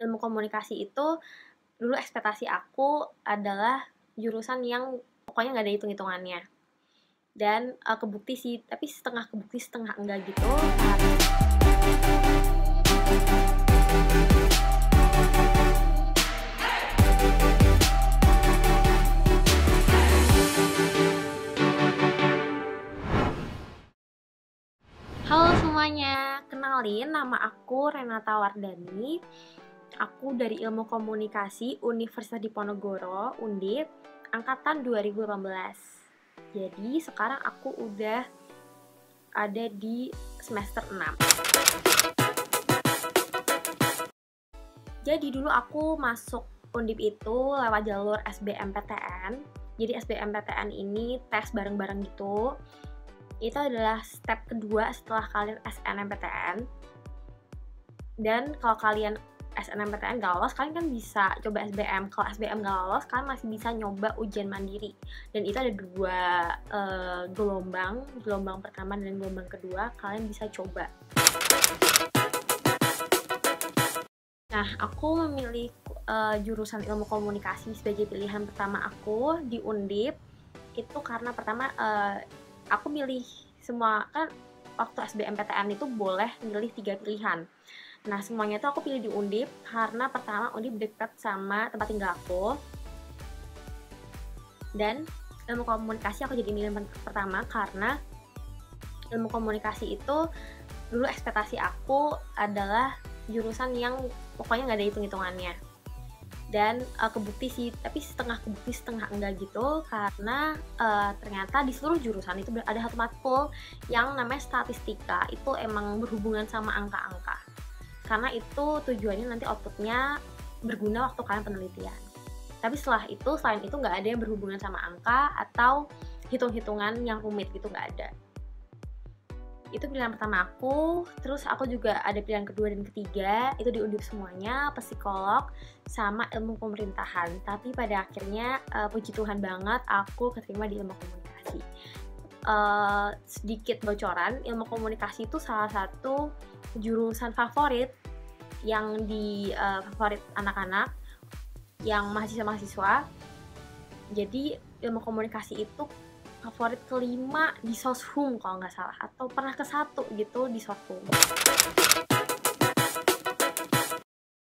ilmu komunikasi itu dulu ekspektasi aku adalah jurusan yang pokoknya nggak ada hitung-hitungannya. Dan kebukti sih, tapi setengah kebukti setengah enggak gitu. Halo semuanya, kenalin nama aku Renata Wardani. Aku dari Ilmu Komunikasi Universitas Diponegoro, Undip, angkatan 2018. Jadi sekarang aku udah ada di semester 6. Jadi dulu aku masuk Undip itu lewat jalur SBMPTN. Jadi SBMPTN ini tes bareng-bareng gitu. Itu adalah step kedua setelah kalian SNMPTN. Dan kalau kalian SNMPTN gak lolos, kalian kan bisa coba SBM. Kalau SBM gak lolos, kalian masih bisa nyoba ujian mandiri. Dan itu ada dua gelombang pertama dan gelombang kedua, kalian bisa coba. Nah, aku memilih jurusan ilmu komunikasi sebagai pilihan pertama aku di Undip. Itu karena pertama, aku milih semua, kan waktu SBMPTN itu boleh milih 3 pilihan. Nah, semuanya tuh aku pilih di Undip karena pertama Undip dekat sama tempat tinggal aku. Dan ilmu komunikasi aku jadi pilihan pertama karena ilmu komunikasi itu dulu ekspektasi aku adalah jurusan yang pokoknya nggak ada hitung-hitungannya. Dan kebukti sih, tapi setengah kebukti setengah enggak gitu, karena ternyata di seluruh jurusan itu ada satu matkul yang namanya statistika. Itu emang berhubungan sama angka-angka, karena itu tujuannya nanti outputnya berguna waktu kalian penelitian. Tapi selain itu nggak ada yang berhubungan sama angka atau hitung-hitungan yang rumit gitu, nggak ada. Itu pilihan pertama aku. Terus aku juga ada pilihan kedua dan ketiga, itu di Undip semuanya, psikolog sama ilmu pemerintahan. Tapi pada akhirnya puji Tuhan banget aku keterima di ilmu komunikasi. Sedikit bocoran, ilmu komunikasi itu salah satu jurusan favorit yang favorit anak-anak yang mahasiswa-mahasiswa. Jadi ilmu komunikasi itu favorit kelima di Soshum kalau nggak salah, atau pernah ke 1 gitu di Soshum.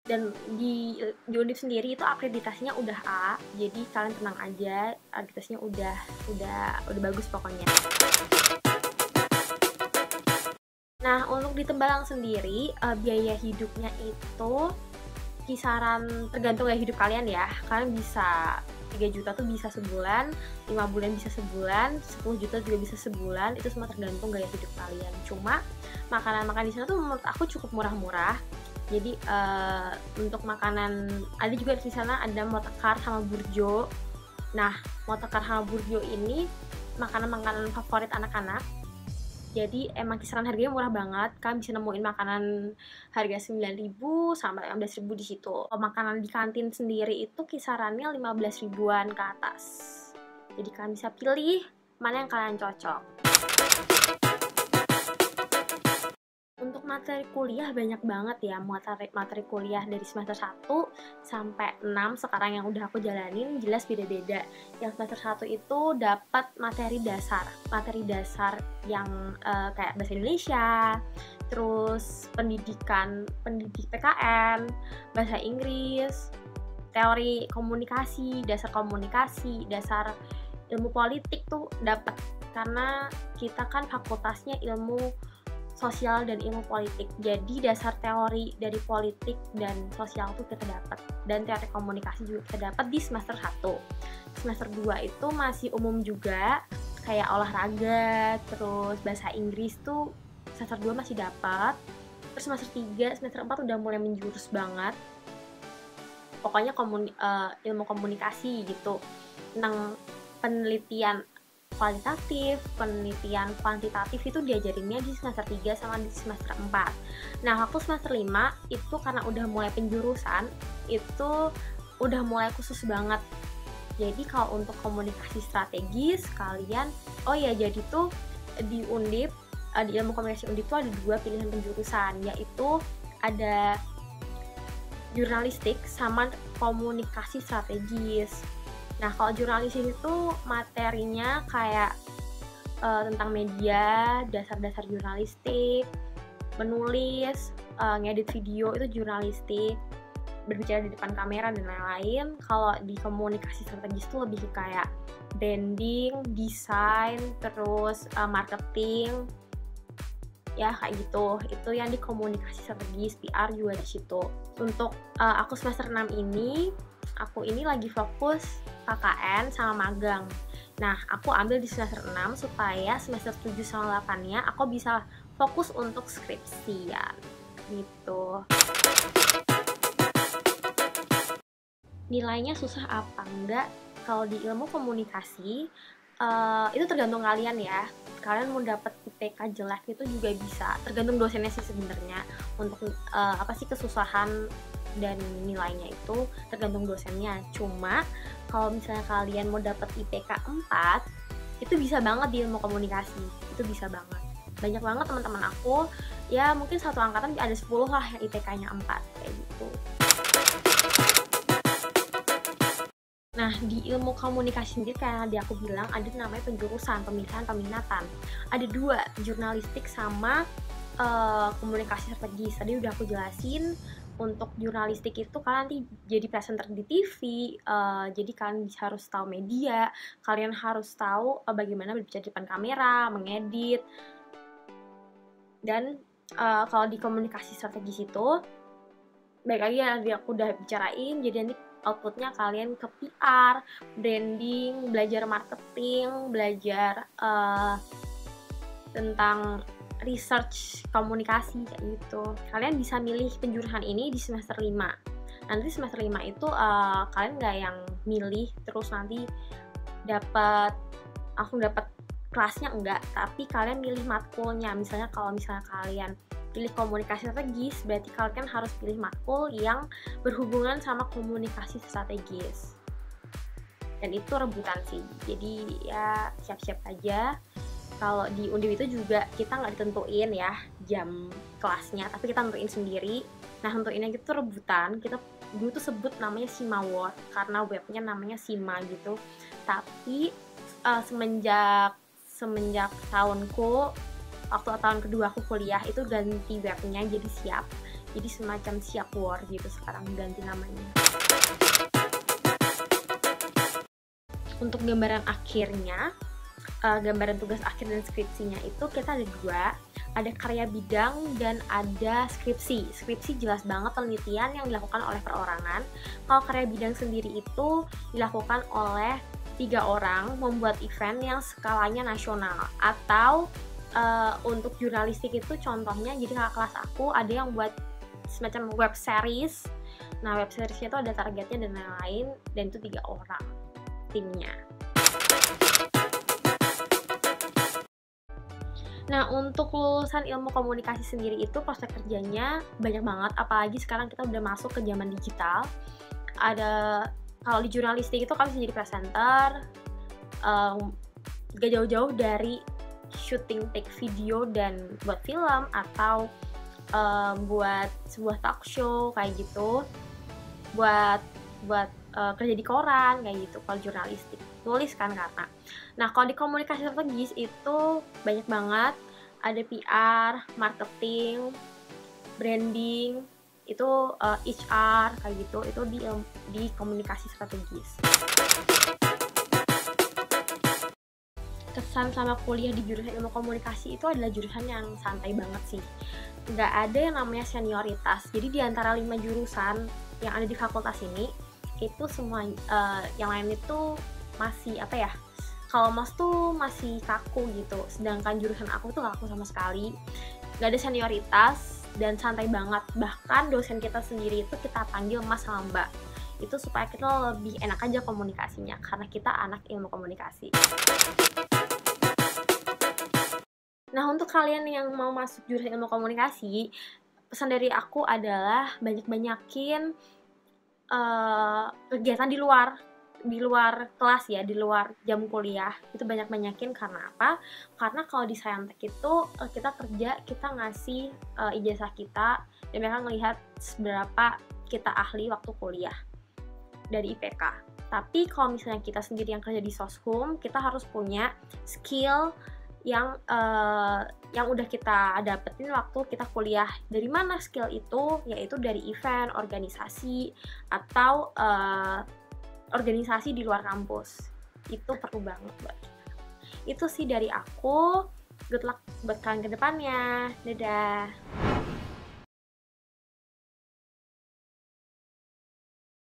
Dan di Undip sendiri itu akreditasinya udah A, jadi kalian tenang aja, akreditasinya udah bagus pokoknya. Nah, untuk di Tembalang sendiri biaya hidupnya itu kisaran, tergantung gaya hidup kalian ya. Kalian bisa 3 juta tuh bisa sebulan, 5 bulan bisa sebulan, 10 juta juga bisa sebulan, itu semua tergantung gaya hidup kalian. Cuma makanan-makanan di sana tuh menurut aku cukup murah-murah. Jadi untuk makanan, ada juga di sana ada motekar sama burjo. Nah, motekar sama burjo ini makanan-makanan favorit anak-anak. Jadi emang kisaran harganya murah banget, kalian bisa nemuin makanan harga 9.000 sampai 15.000 di situ. Makanan di kantin sendiri itu kisarannya 15 ribuan ke atas. Jadi kalian bisa pilih mana yang kalian cocok. Untuk materi kuliah banyak banget ya, materi kuliah dari semester 1 sampai 6 sekarang yang udah aku jalanin jelas beda-beda. Yang semester 1 itu dapat materi dasar yang kayak bahasa Indonesia, terus pendidik PKN, bahasa Inggris, teori komunikasi, dasar ilmu politik tuh dapat, karena kita kan fakultasnya ilmu sosial dan ilmu politik. Jadi dasar teori dari politik dan sosial tuh kita dapat, dan teori komunikasi juga kita dapat di semester 1. Semester 2 itu masih umum juga, kayak olahraga, terus bahasa Inggris tuh semester 2 masih dapat. Terus semester 3, semester 4 udah mulai menjurus banget. Pokoknya ilmu komunikasi gitu, tentang penelitian kualitatif, penelitian kuantitatif itu diajarinnya di semester 3 sama di semester 4. Nah, waktu semester 5 itu karena udah mulai penjurusan, itu udah mulai khusus banget. Jadi kalau untuk komunikasi strategis kalian, jadi tuh di Undip, di ilmu komunikasi Undip tuh ada 2 pilihan penjurusan, yaitu ada jurnalistik sama komunikasi strategis. Nah, kalau jurnalistik itu materinya kayak tentang media, dasar-dasar jurnalistik, menulis, ngedit video itu jurnalistik, berbicara di depan kamera dan lain-lain. Kalau di komunikasi strategis itu lebih kayak branding, desain, terus marketing, ya kayak gitu. Itu yang di komunikasi strategis, PR juga di situ. Untuk aku semester 6 ini, aku ini lagi fokus KKN sama magang. Nah, aku ambil di semester 6 supaya semester 7 sama 8-nya aku bisa fokus untuk skripsian gitu. Nilainya susah apa enggak? Kalau di ilmu komunikasi itu tergantung kalian ya. Kalian mau dapat IPK jelek itu juga bisa, tergantung dosennya sih sebenarnya. Untuk apa sih kesusahan dan nilainya itu tergantung dosennya. Cuma kalau misalnya kalian mau dapat IPK 4, itu bisa banget di ilmu komunikasi. Itu bisa banget. Banyak banget teman-teman aku, ya mungkin satu angkatan ada 10 lah yang IPK-nya 4 kayak gitu. Nah, di ilmu komunikasi sendiri kayak tadi aku bilang ada namanya penjurusan, pemilihan, peminatan. Ada 2, jurnalistik sama komunikasi strategis. Tadi udah aku jelasin. Untuk jurnalistik itu kalian nanti jadi presenter di TV, jadi kalian harus tahu media, kalian harus tahu bagaimana berbicara di depan kamera, mengedit. Dan kalau di komunikasi strategis itu, baik lagi yang aku udah bicarain, jadi nanti outputnya kalian ke PR, branding, belajar marketing, belajar tentang research komunikasi kayak gitu. Kalian bisa milih penjurusan ini di semester 5. Nanti semester 5 itu kalian nggak yang milih terus nanti langsung dapat kelasnya, enggak, tapi kalian milih matkulnya. Misalnya kalau kalian pilih komunikasi strategis, berarti kalian harus pilih matkul yang berhubungan sama komunikasi strategis. Dan itu rebutan sih. Jadi ya siap-siap aja. Kalau di Undip itu juga kita nggak ditentuin ya jam kelasnya, tapi kita tentuin sendiri. Nah, tentuinnya gitu rebutan. Kita dulu tuh sebut namanya Sima World karena webnya namanya Sima gitu. Tapi semenjak tahunku, waktu tahun kedua aku kuliah itu ganti webnya jadi Siap. Jadi semacam Siap World gitu sekarang ganti namanya. Untuk gambaran akhirnya, gambaran tugas akhir dan skripsinya itu kita ada 2, ada karya bidang dan ada skripsi. Skripsi jelas banget penelitian yang dilakukan oleh perorangan. Kalau karya bidang sendiri itu dilakukan oleh 3 orang membuat event yang skalanya nasional. Atau untuk jurnalistik itu contohnya, jadi kakak kelas aku ada yang buat semacam web series. Nah, web seriesnya itu ada targetnya dan lain-lain, dan itu 3 orang timnya. Nah, untuk lulusan ilmu komunikasi sendiri itu prospek kerjanya banyak banget, apalagi sekarang kita udah masuk ke zaman digital. Kalau di jurnalistik itu kalian bisa jadi presenter, gak jauh-jauh dari shooting take video dan buat film atau buat sebuah talk show kayak gitu, buat kerja di koran kayak gitu. Kalau jurnalistik tulis kan karena. Nah, kalau di komunikasi strategis itu banyak banget, ada PR, marketing, branding, itu HR kayak gitu. Itu di komunikasi strategis. Kesan sama kuliah di jurusan ilmu komunikasi itu adalah jurusan yang santai banget sih. Nggak ada yang namanya senioritas. Jadi di antara 5 jurusan yang ada di fakultas ini, itu semua yang lain itu masih apa ya, kalau mas tuh masih kaku gitu, sedangkan jurusan aku tuh gak kaku sama sekali. Gak ada senioritas dan santai banget. Bahkan dosen kita sendiri itu kita panggil mas sama mbak, itu supaya kita lebih enak aja komunikasinya karena kita anak ilmu komunikasi. Nah, untuk kalian yang mau masuk jurusan ilmu komunikasi, pesan dari aku adalah banyak-banyakin kegiatan di luar kelas ya, di luar jam kuliah. Itu banyak-banyakin karena apa? Karena kalau di Saintek itu kita kerja, kita ngasih ijazah kita dan mereka ngelihat seberapa kita ahli waktu kuliah dari IPK. Tapi kalau misalnya kita sendiri yang kerja di Soshum, kita harus punya skill yang udah kita dapetin waktu kita kuliah. Dari mana skill itu? Yaitu dari event, organisasi, atau organisasi di luar kampus. Itu perlu banget buat kita. Itu sih dari aku. Good luck buat kalian ke depannya. Dadah.